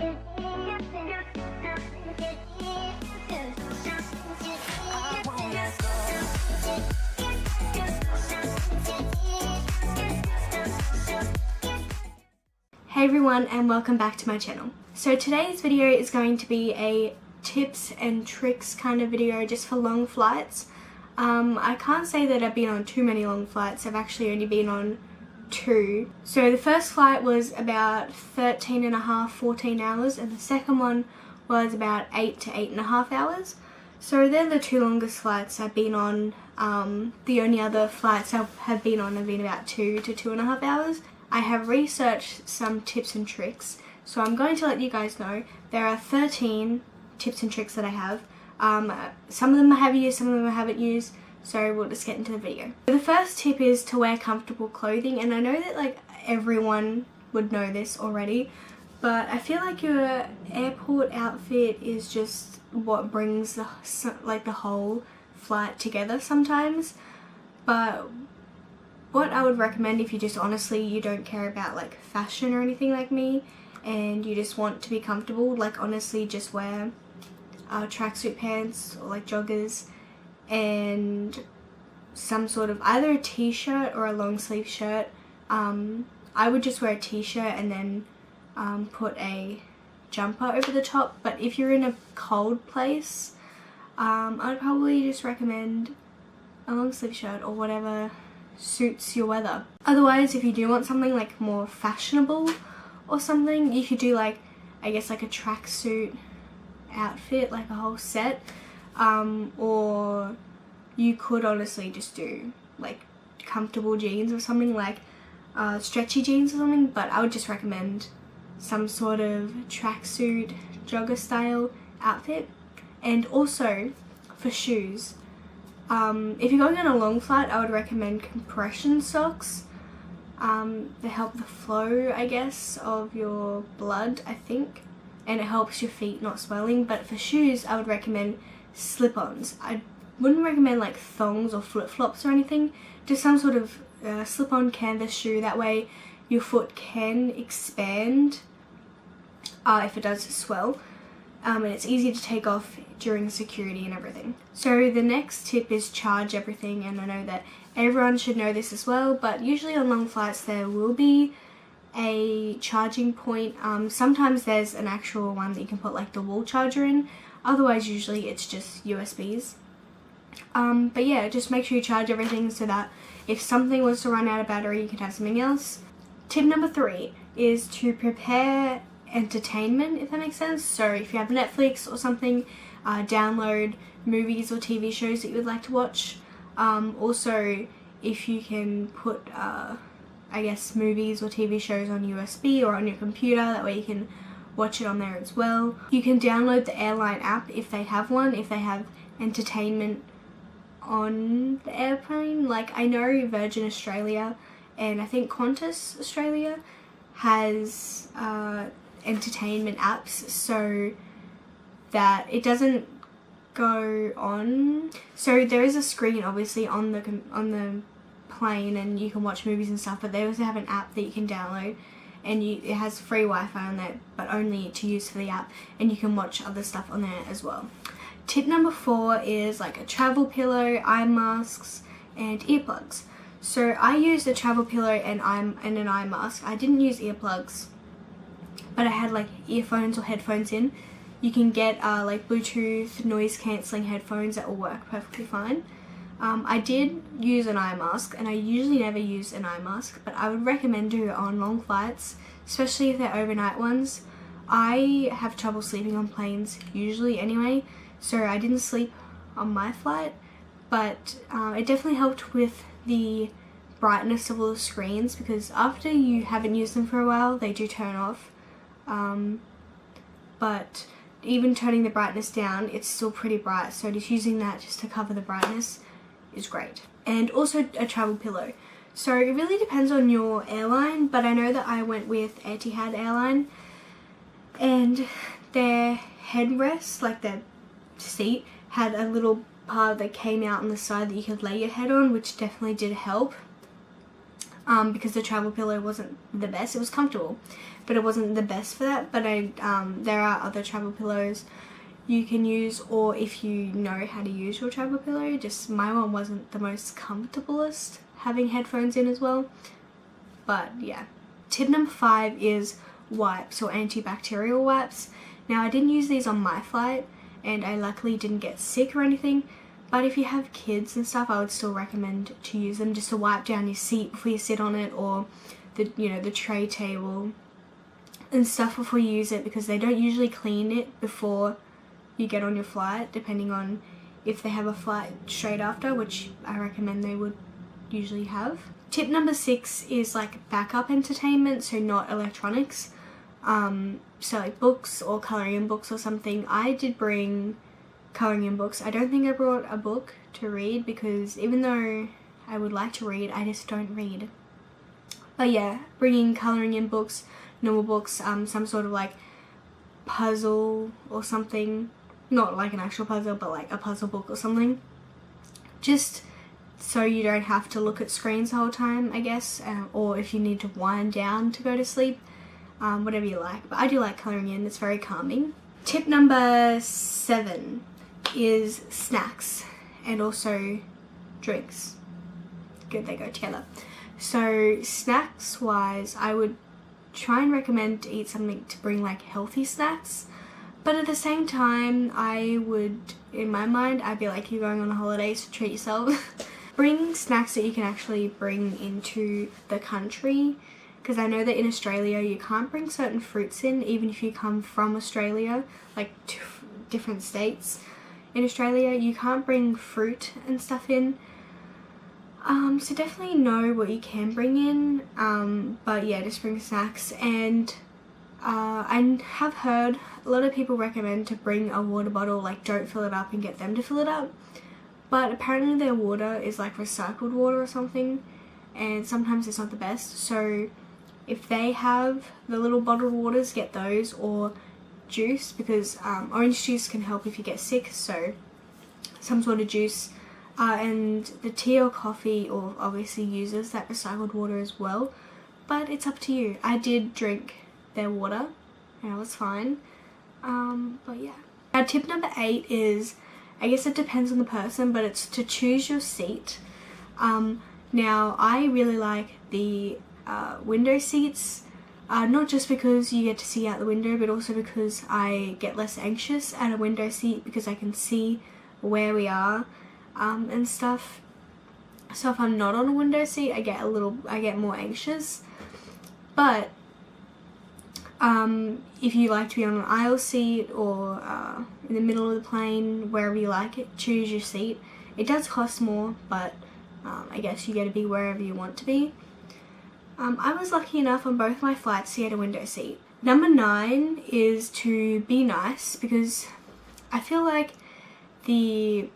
Hey everyone, and welcome back to my channel. So today's video is going to be a tips and tricks kind of video just for long flights. I can't say that I've been on too many long flights. I've actually only been on 2. So the first flight was about 13 and a half, 14 hours, and the second one was about 8 to 8.5 hours. So they're the 2 longest flights I've been on. The only other flights I have been on have been about 2 to 2.5 hours. I have researched some tips and tricks, so I'm going to let you guys know there are 13 tips and tricks that I have. Some of them I have used, some of them I haven't used, so we'll just get into the video. The first tip is to wear comfortable clothing, and I know that like everyone would know this already, but I feel like your airport outfit is just what brings the whole flight together sometimes. But what I would recommend, if you just honestly you don't care about like fashion or anything like me and you just want to be comfortable, like honestly just wear tracksuit pants or like joggers and some sort of either a t-shirt or a long sleeve shirt. I would just wear a t-shirt and then put a jumper over the top, but if you're in a cold place, I'd probably just recommend a long sleeve shirt or whatever suits your weather. Otherwise, if you do want something like more fashionable or something, you could do like, I guess like a tracksuit outfit, like a whole set, or you could honestly just do like comfortable jeans or something, like stretchy jeans or something. But I would just recommend some sort of tracksuit jogger style outfit. And also for shoes, if you're going on a long flight, I would recommend compression socks. They help the flow, I guess, of your blood, I think, and it helps your feet not swelling. But for shoes, I would recommend slip-ons. I wouldn't recommend like thongs or flip-flops or anything, just some sort of slip-on canvas shoe. That way your foot can expand if it does swell. And it's easy to take off during security and everything. So the next tip is charge everything, and I know that everyone should know this as well, but usually on long flights there will be a charging point. Sometimes there's an actual one that you can put like the wall charger in, otherwise usually it's just USBs. But yeah, just make sure you charge everything so that if something was to run out of battery, you can have something else. Tip number 3 is to prepare entertainment, if that makes sense. So if you have Netflix or something, download movies or TV shows that you would like to watch. Also, if you can put I guess movies or TV shows on USB or on your computer, that way you can watch it on there as well. You can download the airline app if they have one, if they have entertainment on the airplane. Like I know Virgin Australia and I think Qantas Australia has entertainment apps, so that it doesn't go on. So there is a screen obviously on the plane and you can watch movies and stuff, but they also have an app that you can download, and it has free Wi-Fi on there, but only to use for the app, and you can watch other stuff on there as well. Tip number 4 is like a travel pillow, eye masks, and earplugs. So I used a travel pillow and an eye mask. I didn't use earplugs, but I had like earphones or headphones in. You can get like Bluetooth noise cancelling headphones that will work perfectly fine. I did use an eye mask, and I usually never use an eye mask, but I would recommend it on long flights, especially if they're overnight ones. I have trouble sleeping on planes usually anyway, so I didn't sleep on my flight, but it definitely helped with the brightness of all the screens, because after you haven't used them for a while, they do turn off. But even turning the brightness down, it's still pretty bright, so just using that just to cover the brightness is great. And also a travel pillow. So it really depends on your airline, but I know that I went with Etihad airline, and their headrest, like their seat, had a little part that came out on the side that you could lay your head on, which definitely did help. because the travel pillow wasn't the best. It was comfortable, but it wasn't the best for that. But there are other travel pillows you can use, or if you know how to use your travel pillow. Just my one wasn't the most comfortablest, having headphones in as well. But yeah. Tip number 5 is wipes or antibacterial wipes. Now I didn't use these on my flight and I luckily didn't get sick or anything, but if you have kids and stuff, I would still recommend to use them just to wipe down your seat before you sit on it, or the tray table and stuff before you use it, because they don't usually clean it before you get on your flight, depending on if they have a flight straight after, which I recommend they would usually have. Tip number 6 is like backup entertainment, so not electronics. So like books or colouring in books or something. I did bring colouring in books. I don't think I brought a book to read, because even though I would like to read, I just don't read. But yeah, bringing colouring in books, normal books, some sort of like puzzle or something. Not like an actual puzzle, but like a puzzle book or something. Just so you don't have to look at screens the whole time, I guess. Or if you need to wind down to go to sleep. Whatever you like. But I do like colouring in. It's very calming. Tip number 7 is snacks and also drinks. Good, they go together. So snacks wise, I would try and recommend to eat something to bring like healthy snacks. But at the same time, I would, in my mind, I'd be like, you're going on a holiday, so treat yourself. Bring snacks that you can actually bring into the country. Because I know that in Australia, you can't bring certain fruits in, even if you come from Australia, like different states. In Australia, you can't bring fruit and stuff in. So definitely know what you can bring in. But yeah, just bring snacks. And I have heard a lot of people recommend to bring a water bottle, like don't fill it up and get them to fill it up. But apparently their water is like recycled water or something, and sometimes it's not the best. So if they have the little bottled waters, get those, or juice, because orange juice can help if you get sick, so some sort of juice. And the tea or coffee or obviously uses that recycled water as well, but it's up to you. I did drink their water and I was fine. But yeah. Now tip number 8 is, I guess it depends on the person, but it's to choose your seat. Now I really like the window seats, not just because you get to see out the window, but also because I get less anxious at a window seat because I can see where we are and stuff. So if I'm not on a window seat, I get more anxious. But if you like to be on an aisle seat or in the middle of the plane, wherever you like it, choose your seat. It does cost more, but I guess you get to be wherever you want to be. I was lucky enough on both my flights to get a window seat. Number 9 is to be nice, because I feel like the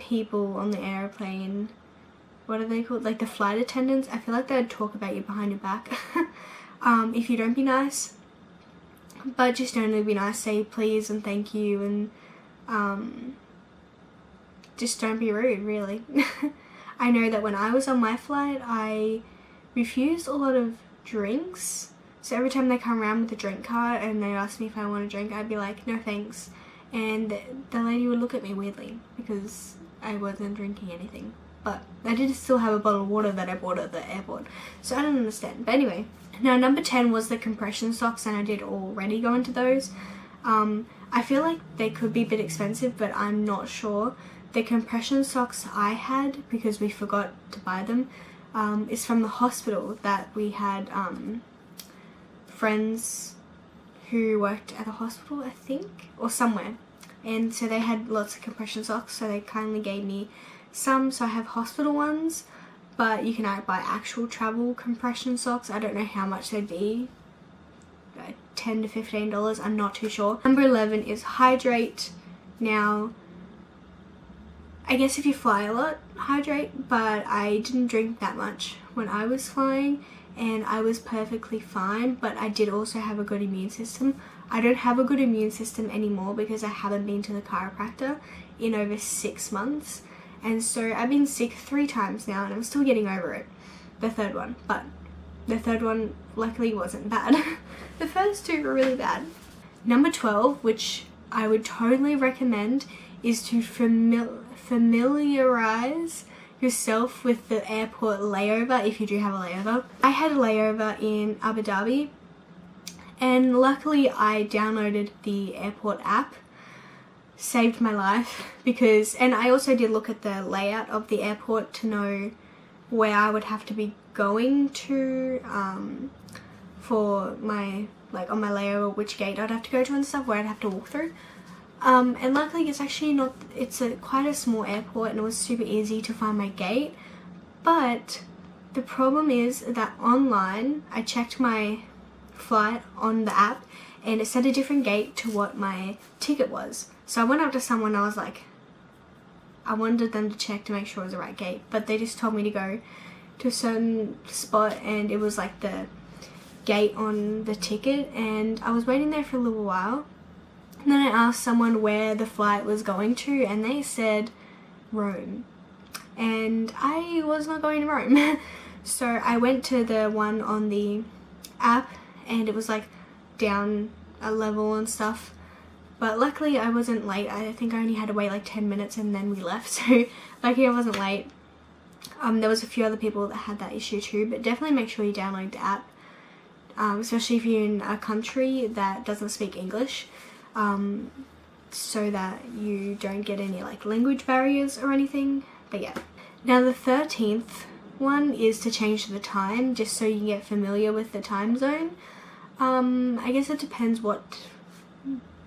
people on the airplane, what are they called? Like the flight attendants, I feel like they'd talk about you behind your back if you don't be nice. But just only be nice, say please and thank you, and just don't be rude, really. I know that when I was on my flight, I refused a lot of drinks. So every time they come around with a drink cart and they ask me if I want a drink, I'd be like, no thanks. And the lady would look at me weirdly because I wasn't drinking anything. But I did still have a bottle of water that I bought at the airport. So I don't understand. But anyway, now number 10 was the compression socks, and I did already go into those. I feel like they could be a bit expensive, but I'm not sure. The compression socks I had, because we forgot to buy them, is from the hospital that we had friends who worked at the hospital, I think, or somewhere. And so they had lots of compression socks, so they kindly gave me some. So I have hospital ones, but you can buy actual travel compression socks. I don't know how much they'd be, $10 to $15, I'm not too sure. Number 11 is hydrate. Now, I guess if you fly a lot, hydrate, but I didn't drink that much when I was flying, and I was perfectly fine, but I did also have a good immune system. I don't have a good immune system anymore because I haven't been to the chiropractor in over 6 months, and so I've been sick 3 times now and I'm still getting over it. the third one, but the third one luckily wasn't bad. The first two were really bad. Number 12, which I would totally recommend, is to familiarize yourself with the airport layover if you do have a layover. I had a layover in Abu Dhabi, and luckily I downloaded the airport app. Saved my life because, and I also did look at the layout of the airport to know where I would have to be going to for my, like on my layover, which gate I'd have to go to and stuff, where I'd have to walk through. And luckily it's actually not, it's quite a small airport and it was super easy to find my gate. But the problem is that online I checked my flight on the app and it said a different gate to what my ticket was. So I went up to someone and I was like, I wanted them to check to make sure it was the right gate, but they just told me to go to a certain spot and it was like the gate on the ticket, and I was waiting there for a little while. And then I asked someone where the flight was going to and they said Rome, and I was not going to Rome. So I went to the one on the app and it was like down a level and stuff, but luckily I wasn't late. I think I only had to wait like 10 minutes and then we left, so luckily I wasn't late. There was a few other people that had that issue too, but definitely make sure you download the app, especially if you're in a country that doesn't speak English, so that you don't get any like language barriers or anything. But yeah. Now the 13th one is to change the time, just so you can get familiar with the time zone. I guess it depends what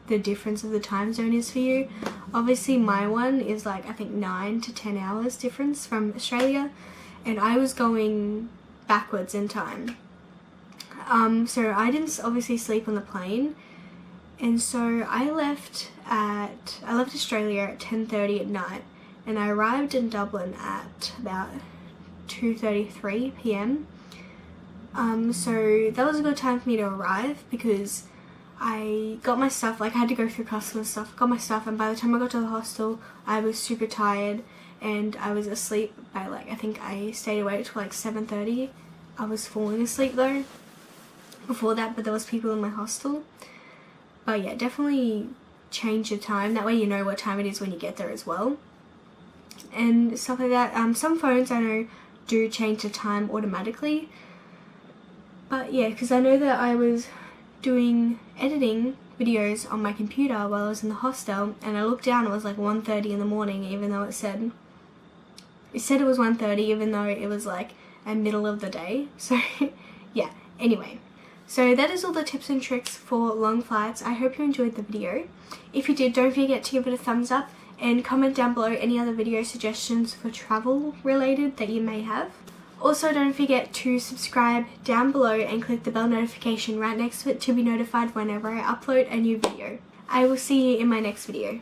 the difference of the time zone is for you. Obviously my one is like I think 9 to 10 hours difference from Australia, and I was going backwards in time. So I didn't obviously sleep on the plane, and so I left Australia at 10:30 at night, and I arrived in Dublin at about 2:33 p.m. So that was a good time for me to arrive because I got my stuff, like I had to go through customs stuff, got my stuff, and by the time I got to the hostel I was super tired and I was asleep by like, I think I stayed awake till like 7:30. I was falling asleep though before that, but there was people in my hostel. But yeah, definitely change your time, that way you know what time it is when you get there as well and stuff like that. Some phones I know do change the time automatically, but yeah, because I know that I was doing editing videos on my computer while I was in the hostel, and I looked down, it was like 1:30 in the morning, even though it said it was 1:30, even though it was like a middle of the day. So yeah, anyway, so that is all the tips and tricks for long flights. I hope you enjoyed the video. If you did, don't forget to give it a thumbs up and comment down below any other video suggestions for travel related that you may have. Also, don't forget to subscribe down below and click the bell notification right next to it to be notified whenever I upload a new video. I will see you in my next video.